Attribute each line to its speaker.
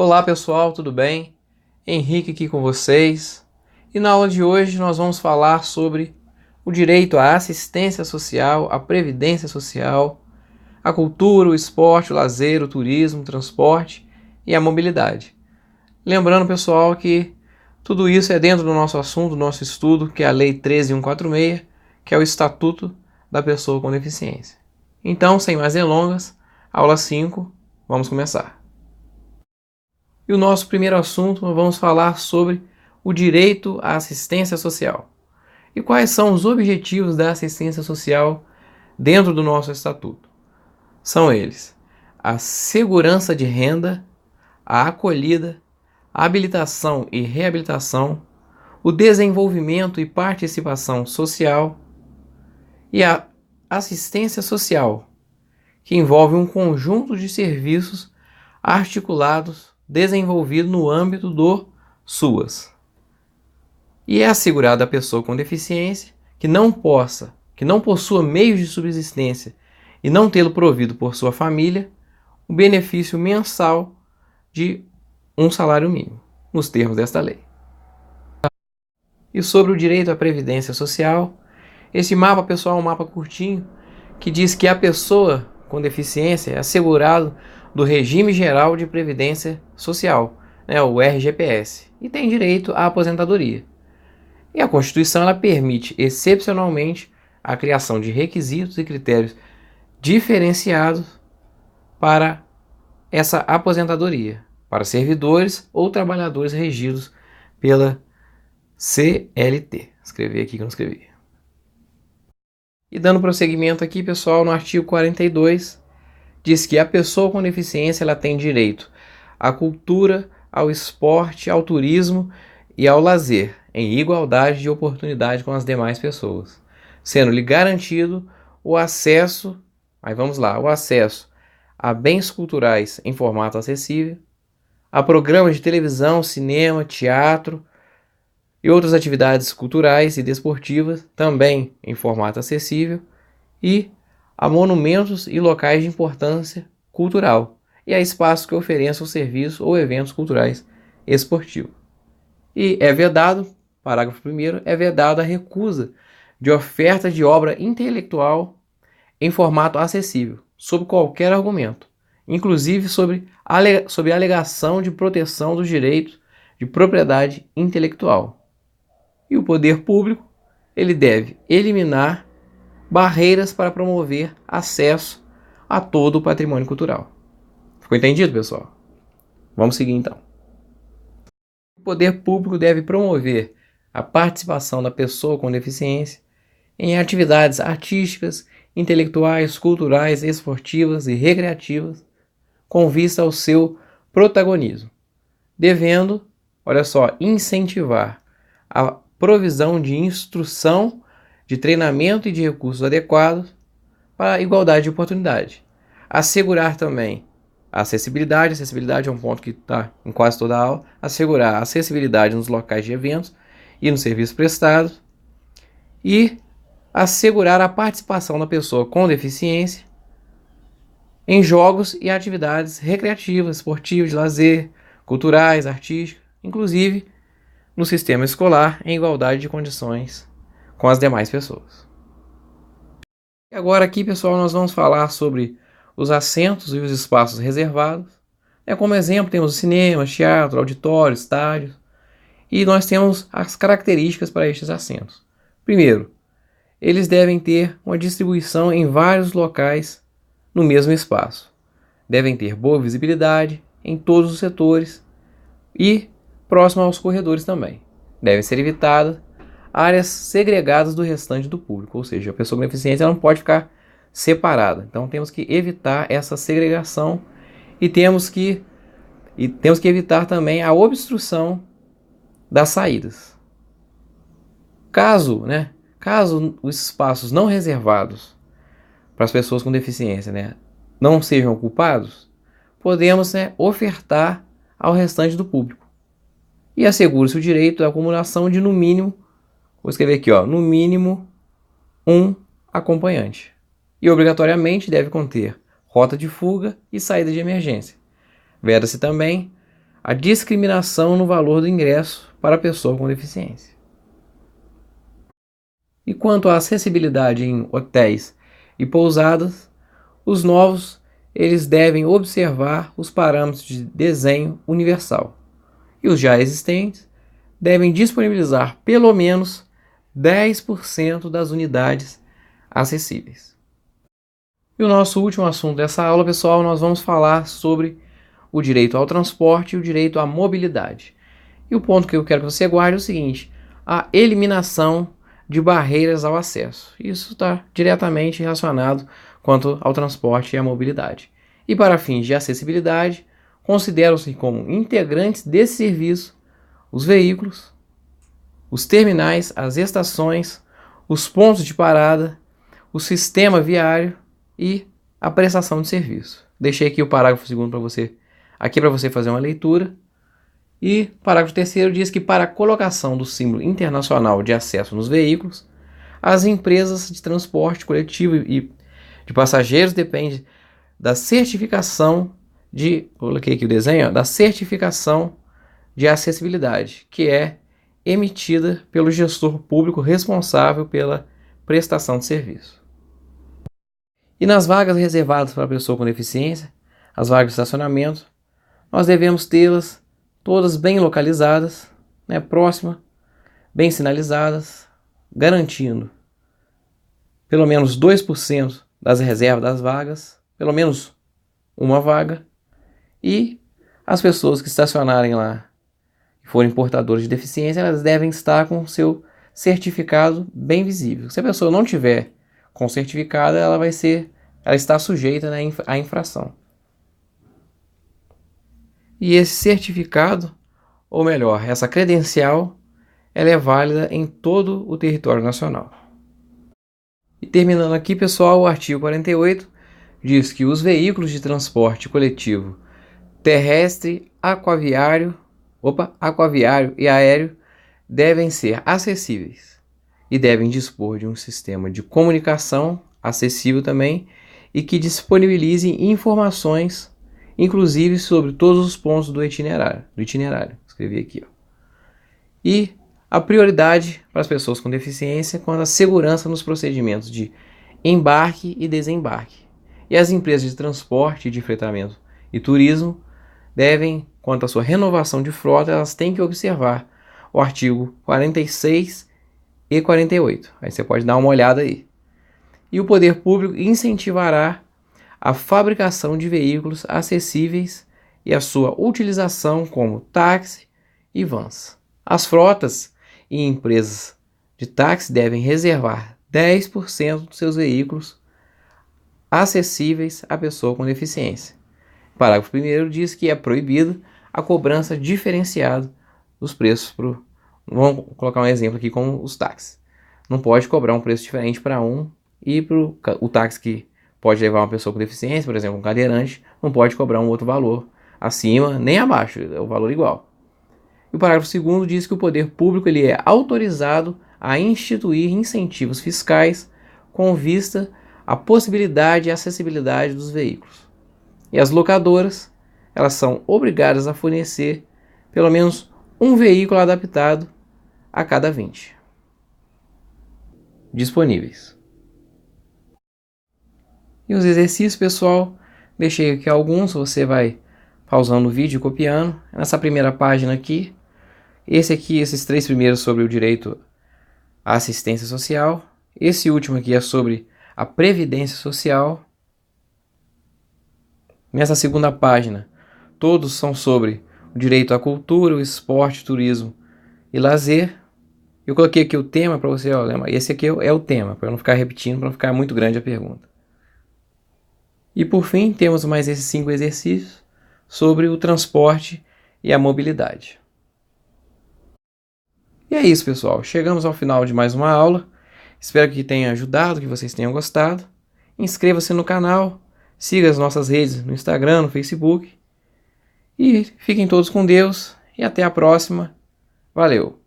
Speaker 1: Olá pessoal, tudo bem? Henrique aqui com vocês. E na aula de hoje nós vamos falar sobre o direito à assistência social, à previdência social, a cultura, o esporte, o lazer, o turismo, o transporte e a mobilidade. Lembrando pessoal que tudo isso é dentro do nosso assunto, do nosso estudo, que é a Lei 13.146, que é o Estatuto da Pessoa com Deficiência. Então, sem mais delongas, aula 5, vamos começar. E o nosso primeiro assunto, nós vamos falar sobre o direito à assistência social. E quais são os objetivos da assistência social dentro do nosso estatuto? São eles: a segurança de renda, a acolhida, a habilitação e reabilitação, o desenvolvimento e participação social e a assistência social, que envolve um conjunto de serviços articulados desenvolvido no âmbito do SUAS. E é assegurado à pessoa com deficiência que não possua meios de subsistência e não tê-lo provido por sua família, o benefício mensal de um salário mínimo, nos termos desta lei. E sobre o direito à previdência social, esse mapa, pessoal, é um mapa curtinho que diz que a pessoa com deficiência é assegurado do Regime Geral de Previdência Social, o RGPS, e tem direito à aposentadoria. E a Constituição ela permite, excepcionalmente, a criação de requisitos e critérios diferenciados para essa aposentadoria, para servidores ou trabalhadores regidos pela CLT. Escrevi aqui que eu não escrevi. E dando prosseguimento aqui, pessoal, no artigo 42, diz que a pessoa com deficiência ela tem direito à cultura, ao esporte, ao turismo e ao lazer, em igualdade de oportunidade com as demais pessoas, sendo-lhe garantido o acesso, o acesso a bens culturais em formato acessível, a programas de televisão, cinema, teatro e outras atividades culturais e desportivas, também em formato acessível, e a monumentos e locais de importância cultural, e a espaços que ofereçam serviços ou eventos culturais esportivos. E é vedado, parágrafo 1º, é vedado a recusa de oferta de obra intelectual em formato acessível, sob qualquer argumento, inclusive sob alegação de proteção dos direitos de propriedade intelectual. E o poder público, ele deve eliminar barreiras para promover acesso a todo o patrimônio cultural. Ficou entendido, pessoal? Vamos seguir então. O poder público deve promover a participação da pessoa com deficiência em atividades artísticas, intelectuais, culturais, esportivas e recreativas, com vista ao seu protagonismo, devendo, incentivar a provisão de instrução, de treinamento e de recursos adequados para a igualdade de oportunidade. Assegurar também a acessibilidade é um ponto que está em quase toda a aula, assegurar a acessibilidade nos locais de eventos e nos serviços prestados, e assegurar a participação da pessoa com deficiência em jogos e atividades recreativas, esportivas, de lazer, culturais, artísticas, inclusive no sistema escolar em igualdade de condições com as demais pessoas. E agora aqui, pessoal, nós vamos falar sobre os assentos e os espaços reservados. Como exemplo, temos o cinema, teatro, auditório, estádios, e nós temos as características para estes assentos. Primeiro, eles devem ter uma distribuição em vários locais no mesmo espaço. Devem ter boa visibilidade em todos os setores e próximo aos corredores também. Devem ser evitadas áreas segregadas do restante do público, ou seja, a pessoa com deficiência não pode ficar separada. Então temos que evitar essa segregação e temos que evitar também a obstrução das saídas. Caso os espaços não reservados para as pessoas com deficiência não sejam ocupados, podemos ofertar ao restante do público. E assegura-se o direito à acumulação de no mínimo, vou escrever aqui, no mínimo um acompanhante. E obrigatoriamente deve conter rota de fuga e saída de emergência. Veda-se também a discriminação no valor do ingresso para a pessoa com deficiência. E quanto à acessibilidade em hotéis e pousadas, os novos eles devem observar os parâmetros de desenho universal. E os já existentes devem disponibilizar pelo menos 10% das unidades acessíveis. E o nosso último assunto dessa aula, pessoal, nós vamos falar sobre o direito ao transporte e o direito à mobilidade. E o ponto que eu quero que você guarde é o seguinte: a eliminação de barreiras ao acesso. Isso está diretamente relacionado quanto ao transporte e à mobilidade. E para fins de acessibilidade, consideram-se como integrantes desse serviço os veículos, os terminais, as estações, os pontos de parada, o sistema viário e a prestação de serviço. Deixei aqui o parágrafo 2º para você, aqui para você fazer uma leitura. E o parágrafo 3º diz que para a colocação do símbolo internacional de acesso nos veículos, as empresas de transporte coletivo e de passageiros dependem da certificação coloquei aqui o desenho, da certificação de acessibilidade, que é emitida pelo gestor público responsável pela prestação de serviço. E nas vagas reservadas para a pessoa com deficiência, as vagas de estacionamento, nós devemos tê-las todas bem localizadas, próximas, bem sinalizadas, garantindo pelo menos 2% das reservas das vagas, pelo menos uma vaga, e as pessoas que estacionarem lá e forem portadores de deficiência, elas devem estar com seu certificado bem visível. Se a pessoa não tiver com certificado, ela está sujeita, à infração. E esse certificado, ou melhor, essa credencial, ela é válida em todo o território nacional. E terminando aqui, pessoal, o artigo 48 diz que os veículos de transporte coletivo terrestre, aquaviário e aéreo devem ser acessíveis e devem dispor de um sistema de comunicação acessível também e que disponibilize informações, inclusive sobre todos os pontos do itinerário. Escrevi aqui, E a prioridade para as pessoas com deficiência quanto à segurança nos procedimentos de embarque e desembarque. E as empresas de transporte, de fretamento e turismo devem, quanto à sua renovação de frota, elas têm que observar o artigo 46 e 48. Aí você pode dar uma olhada aí. E o poder público incentivará a fabricação de veículos acessíveis e a sua utilização como táxi e vans. As frotas e empresas de táxi devem reservar 10% dos seus veículos acessíveis à pessoa com deficiência. O parágrafo 1º diz que é proibido a cobrança diferenciada dos preços vamos colocar um exemplo aqui como os táxis. Não pode cobrar um preço diferente para um e para o táxi que pode levar uma pessoa com deficiência, por exemplo, um cadeirante, não pode cobrar um outro valor acima nem abaixo, é o valor igual. E o parágrafo 2º diz que o poder público ele é autorizado a instituir incentivos fiscais com vista à possibilidade e acessibilidade dos veículos. E as locadoras, elas são obrigadas a fornecer pelo menos um veículo adaptado a cada 20 disponíveis. E os exercícios, pessoal, deixei aqui alguns, você vai pausando o vídeo e copiando. Nessa primeira página aqui, esses 3 primeiros sobre o direito à assistência social. Esse último aqui é sobre a previdência social. Nessa segunda página, todos são sobre o direito à cultura, o esporte, turismo e lazer. Eu coloquei aqui o tema para você, esse aqui é o tema, para eu não ficar repetindo, para não ficar muito grande a pergunta. E por fim, temos mais esses 5 exercícios sobre o transporte e a mobilidade. E é isso, pessoal. Chegamos ao final de mais uma aula. Espero que tenha ajudado, que vocês tenham gostado. Inscreva-se no canal, siga as nossas redes no Instagram, no Facebook. E fiquem todos com Deus e até a próxima. Valeu!